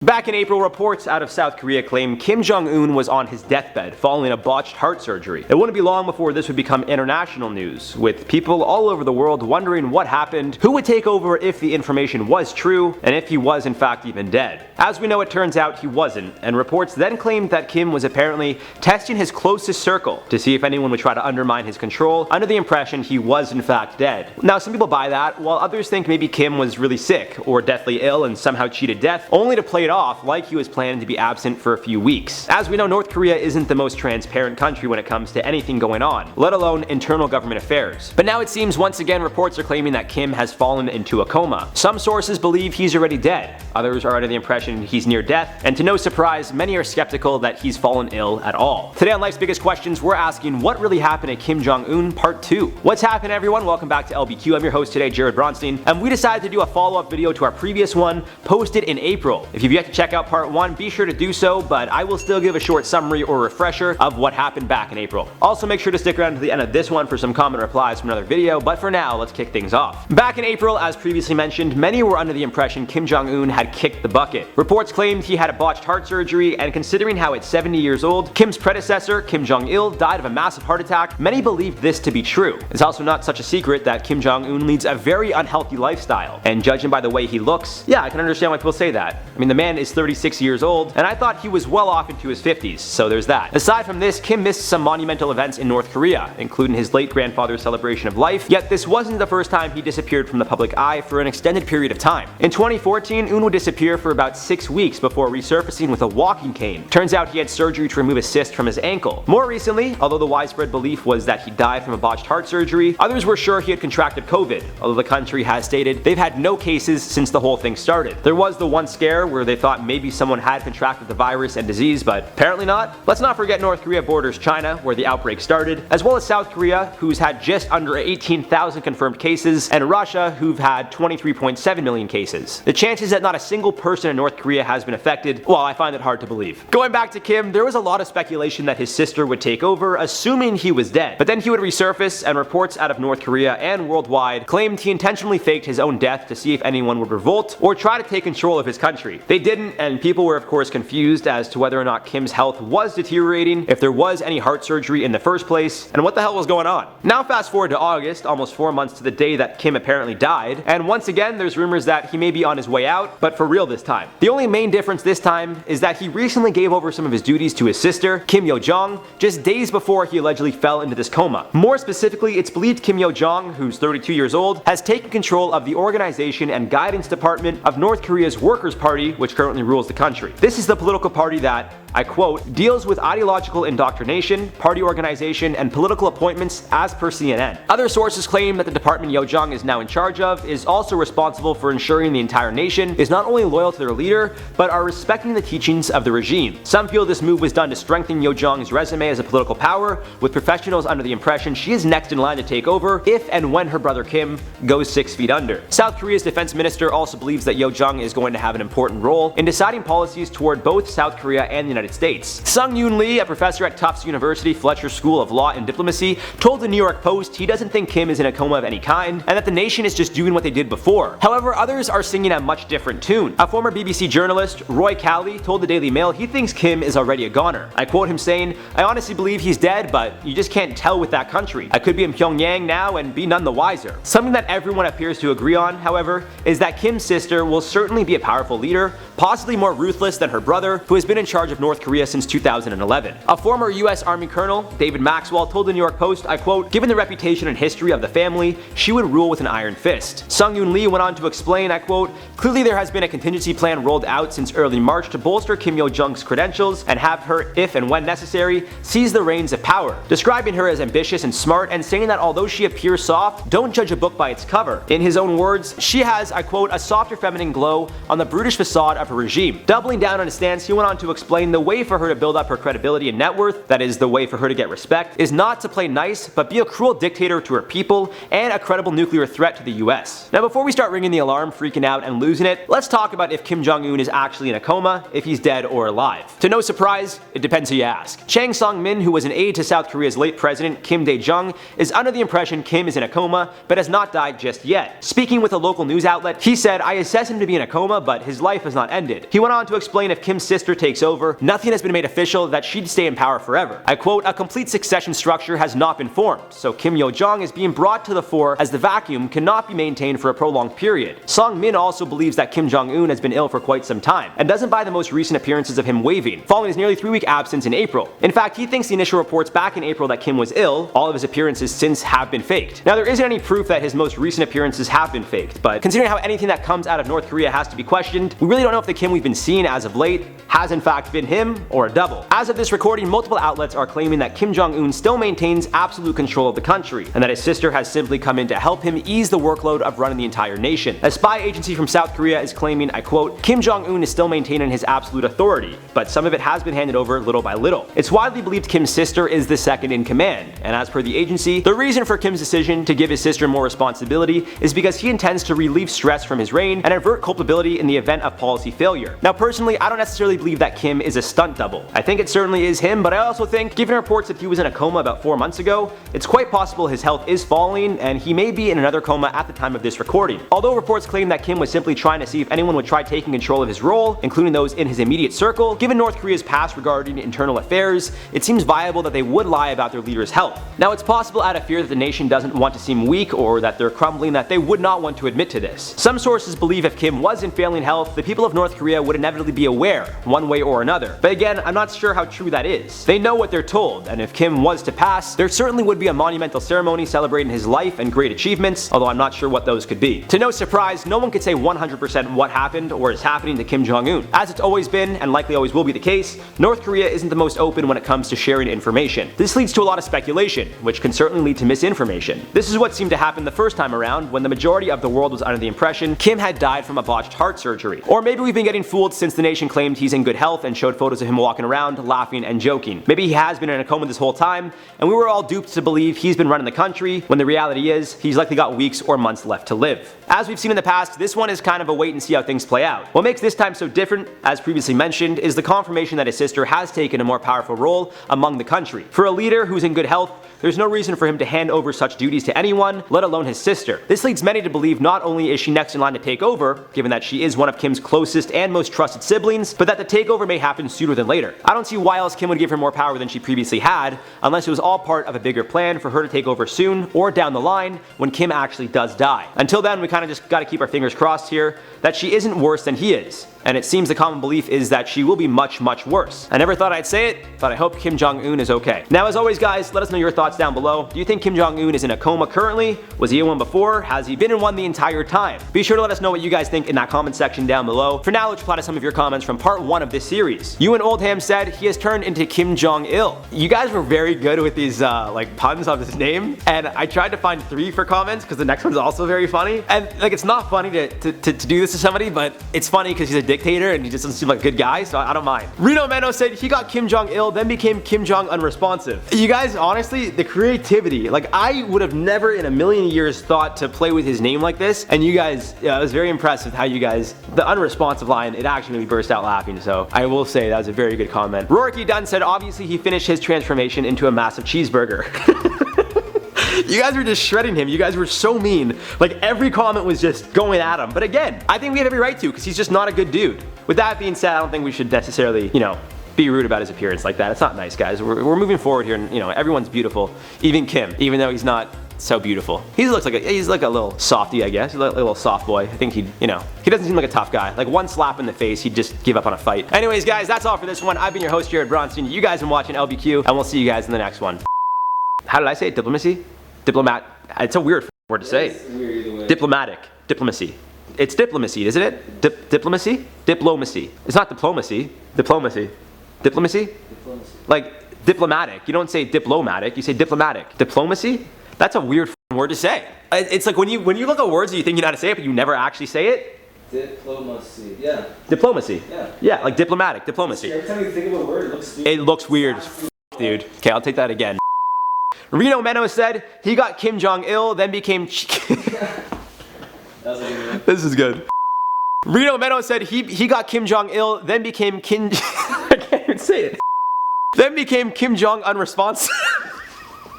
Back in April, reports out of South Korea claim Kim Jong Un was on his deathbed following a botched heart surgery. It wouldn't be long before this would become international news, with people all over the world wondering what happened, who would take over if the information was true, and if he was in fact even dead. As we know, it turns out he wasn't, and reports then claimed that Kim was apparently testing his closest circle to see if anyone would try to undermine his control, under the impression he was in fact dead. Now, some people buy that, while others think maybe Kim was really sick or deathly ill and somehow cheated death, only to play it off like he was planning to be absent for a few weeks. As we know, North Korea isn't the most transparent country when it comes to anything going on, let alone internal government affairs. But now it seems once again reports are claiming that Kim has fallen into a coma. Some sources believe he's already dead, others are under the impression he's near death, and to no surprise, many are skeptical that he's fallen ill at all. Today on Life's Biggest Questions, we're asking what really happened to Kim Jong Un Part 2. What's happening, everyone? Welcome back to LBQ. I'm your host today, Jared Bronstein, and we decided to do a follow-up video to our previous one, posted in April. If you've yet to check out Part 1, be sure to do so, but I will still give a short summary or refresher of what happened back in April. Also, make sure to stick around to the end of this one for some comment replies from another video, but for now, let's kick things off. Back in April, as previously mentioned, many were under the impression Kim Jong Un had kicked the bucket. Reports claimed he had a botched heart surgery, and considering how at 70 years old, Kim's predecessor, Kim Jong Il, died of a massive heart attack, many believed this to be true. It's also not such a secret that Kim Jong Un leads a very unhealthy lifestyle, and judging by the way he looks, yeah, I can understand why people say that. I mean, the man is 36 years old, and I thought he was well off into his 50s, so there's that. Aside from this, Kim missed some monumental events in North Korea, including his late grandfather's celebration of life, yet this wasn't the first time he disappeared from the public eye for an extended period of time. In 2014, Un would disappear for about 6 weeks before resurfacing with a walking cane. Turns out he had surgery to remove a cyst from his ankle. More recently, although the widespread belief was that he died from a botched heart surgery, others were sure he had contracted COVID, although the country has stated they've had no cases since the whole thing started. There was the one scare where they thought maybe someone had contracted the virus and disease, but apparently not. Let's not forget North Korea borders China, where the outbreak started, as well as South Korea, who's had just under 18,000 confirmed cases, and Russia, who've had 23.7 million cases. The chances that not a single person in North Korea has been affected, well, I find it hard to believe. Going back to Kim, there was a lot of speculation that his sister would take over, assuming he was dead. But then he would resurface, and reports out of North Korea and worldwide claimed he intentionally faked his own death to see if anyone would revolt or try to take control of his country. They didn't, and people were of course confused as to whether or not Kim's health was deteriorating, if there was any heart surgery in the first place, and what the hell was going on. Now fast forward to August, almost 4 months to the day that Kim apparently died, and once again there's rumors that he may be on his way out, but for real this time. The only main difference this time is that he recently gave over some of his duties to his sister, Kim Yo-jong, just days before he allegedly fell into this coma. More specifically, it's believed Kim Yo-jong, who's 32 years old, has taken control of the organization and guidance department of North Korea's Workers' Party, which currently rules the country. This is the political party that, I quote, deals with ideological indoctrination, party organization, and political appointments as per CNN. Other sources claim that the department Yo-jong is now in charge of is also responsible for ensuring the entire nation is not only loyal to their leader, but are respecting the teachings of the regime. Some feel this move was done to strengthen Yo-jong's resume as a political power, with professionals under the impression she is next in line to take over if and when her brother Kim goes 6 feet under. South Korea's defense minister also believes that Yo-jong is going to have an important role in deciding policies toward both South Korea and the United States. Sung-Yoon Lee, a professor at Tufts University Fletcher School of Law and Diplomacy, told the New York Post he doesn't think Kim is in a coma of any kind, and that the nation is just doing what they did before. However, others are singing a much different tune. A former BBC journalist, Roy Cowley, told the Daily Mail he thinks Kim is already a goner. I quote him saying, "I honestly believe he's dead, but you just can't tell with that country. I could be in Pyongyang now and be none the wiser." Something that everyone appears to agree on, however, is that Kim's sister will certainly be a powerful leader, possibly more ruthless than her brother, who has been in charge of North Korea since 2011. A former US Army Colonel, David Maxwell, told the New York Post, I quote, "Given the reputation and history of the family, she would rule with an iron fist." Sung-Yoon Lee went on to explain, I quote, "Clearly there has been a contingency plan rolled out since early March to bolster Kim Yo-jong's credentials and have her, if and when necessary, seize the reins of power," describing her as ambitious and smart and saying that although she appears soft, don't judge a book by its cover. In his own words, she has, I quote, "a softer feminine glow on the brutish facade of her regime." Doubling down on his stance, he went on to explain the the way for her to build up her credibility and net worth, that is the way for her to get respect, is not to play nice, but be a cruel dictator to her people and a credible nuclear threat to the US. Now before we start ringing the alarm, freaking out, and losing it, let's talk about if Kim Jong-un is actually in a coma, if he's dead or alive. To no surprise, it depends who you ask. Chang Song-min, who was an aide to South Korea's late president Kim Dae-jung, is under the impression Kim is in a coma, but has not died just yet. Speaking with a local news outlet, he said, "I assess him to be in a coma, but his life has not ended." He went on to explain if Kim's sister takes over, nothing has been made official that she'd stay in power forever. I quote, "A complete succession structure has not been formed, so Kim Yo-jong is being brought to the fore as the vacuum cannot be maintained for a prolonged period." Song-min also believes that Kim Jong-un has been ill for quite some time, and doesn't buy the most recent appearances of him waving, following his nearly 3-week absence in April. In fact, he thinks the initial reports back in April that Kim was ill, all of his appearances since have been faked. Now there isn't any proof that his most recent appearances have been faked, but considering how anything that comes out of North Korea has to be questioned, we really don't know if the Kim we've been seeing as of late has in fact been him or a double. As of this recording, multiple outlets are claiming that Kim Jong-un still maintains absolute control of the country, and that his sister has simply come in to help him ease the workload of running the entire nation. A spy agency from South Korea is claiming, I quote, "Kim Jong-un is still maintaining his absolute authority, but some of it has been handed over little by little." It's widely believed Kim's sister is the second in command, and as per the agency, the reason for Kim's decision to give his sister more responsibility is because he intends to relieve stress from his reign and avert culpability in the event of policy failure. Now personally, I don't necessarily believe that Kim is a stunt double. I think it certainly is him, but I also think, given reports that he was in a coma about 4 months ago, it's quite possible his health is falling and he may be in another coma at the time of this recording. Although reports claim that Kim was simply trying to see if anyone would try taking control of his role, including those in his immediate circle, given North Korea's past regarding internal affairs, it seems viable that they would lie about their leader's health. Now it's possible out of fear that the nation doesn't want to seem weak or that they're crumbling that they would not want to admit to this. Some sources believe if Kim was in failing health, the people of North Korea would inevitably be aware, one way or another. But again, I'm not sure how true that is. They know what they're told, and if Kim was to pass, there certainly would be a monumental ceremony celebrating his life and great achievements, although I'm not sure what those could be. To no surprise, no one could say 100% what happened or is happening to Kim Jong-un. As it's always been, and likely always will be the case, North Korea isn't the most open when it comes to sharing information. This leads to a lot of speculation, which can certainly lead to misinformation. This is what seemed to happen the first time around, when the majority of the world was under the impression Kim had died from a botched heart surgery. Or maybe we've been getting fooled since the nation claimed he's in good health and showed photos of him walking around, laughing and joking. Maybe he has been in a coma this whole time, and we were all duped to believe he's been running the country, when the reality is, he's likely got weeks or months left to live. As we've seen in the past, this one is kind of a wait and see how things play out. What makes this time so different, as previously mentioned, is the confirmation that his sister has taken a more powerful role among the country. For a leader who's in good health, there's no reason for him to hand over such duties to anyone, let alone his sister. This leads many to believe not only is she next in line to take over, given that she is one of Kim's closest and most trusted siblings, but that the takeover may happen sooner than later. I don't see why else Kim would give her more power than she previously had, unless it was all part of a bigger plan for her to take over soon, or down the line, when Kim actually does die. Until then, we kinda just gotta keep our fingers crossed here that she isn't worse than he is. And it seems the common belief is that she will be much, much worse. I never thought I'd say it, but I hope Kim Jong-un is okay. Now as always guys, let us know your thoughts down below. Do you think Kim Jong-un is in a coma currently? Was he in one before? Has he been in one the entire time? Be sure to let us know what you guys think in that comment section down below. For now, let's reply to some of your comments from part 1 of this series. Ewan Oldham said, he has turned into Kim Jong-il. You guys were very good with these like puns of his name, and I tried to find 3 for comments because the next one's also very funny. And like it's not funny to do this to somebody, but it's funny because he's a dictator and he just doesn't seem like a good guy, so I don't mind. Reno Meno said he got Kim Jong-il, then became Kim Jong-unresponsive. You guys, honestly, the creativity, like I would have never in a million years thought to play with his name like this, and you guys, I was very impressed with how you guys, the unresponsive line, it actually made me burst out laughing, so I will say that was a very good comment. Rourke Dunn said obviously he finished his transformation into a massive cheeseburger. You guys were just shredding him. You guys were so mean. Like every comment was just going at him. But again, I think we have every right to because he's just not a good dude. With that being said, I don't think we should necessarily, you know, be rude about his appearance like that. It's not nice, guys. We're moving forward here, and you know, everyone's beautiful. Even Kim, even though he's not so beautiful. He's like a little softy, I guess. A little soft boy. I think he doesn't seem like a tough guy. Like one slap in the face, he'd just give up on a fight. Anyways, guys, that's all for this one. I've been your host, Jared Bronstein. You guys have been watching LBQ, and we'll see you guys in the next one. How did I say it? Diplomacy? Diplomat. It's a weird word to say. Diplomatic. Diplomacy. It's diplomacy, isn't it? Diplomacy? Diplomacy. It's not diplomacy. Diplomacy. Diplomacy? Diplomacy. Like diplomatic. You don't say diplomatic, you say diplomatic. Diplomacy? That's a weird word to say. It's like when you look at words and you think you know how to say it, but you never actually say it. Diplomacy. Yeah. Diplomacy. Yeah. Yeah, like diplomatic, diplomacy. Every time you think of a word, it looks stupid. It looks weird as f, dude. Okay, I'll take that again. Reno Meno said he got Kim Jong-il, then became That was a good one. This is good. Reno Meno said he got Kim Jong-il, then became Kim I can't even say it. Then became Kim Jong unresponsive.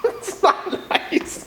It's not nice.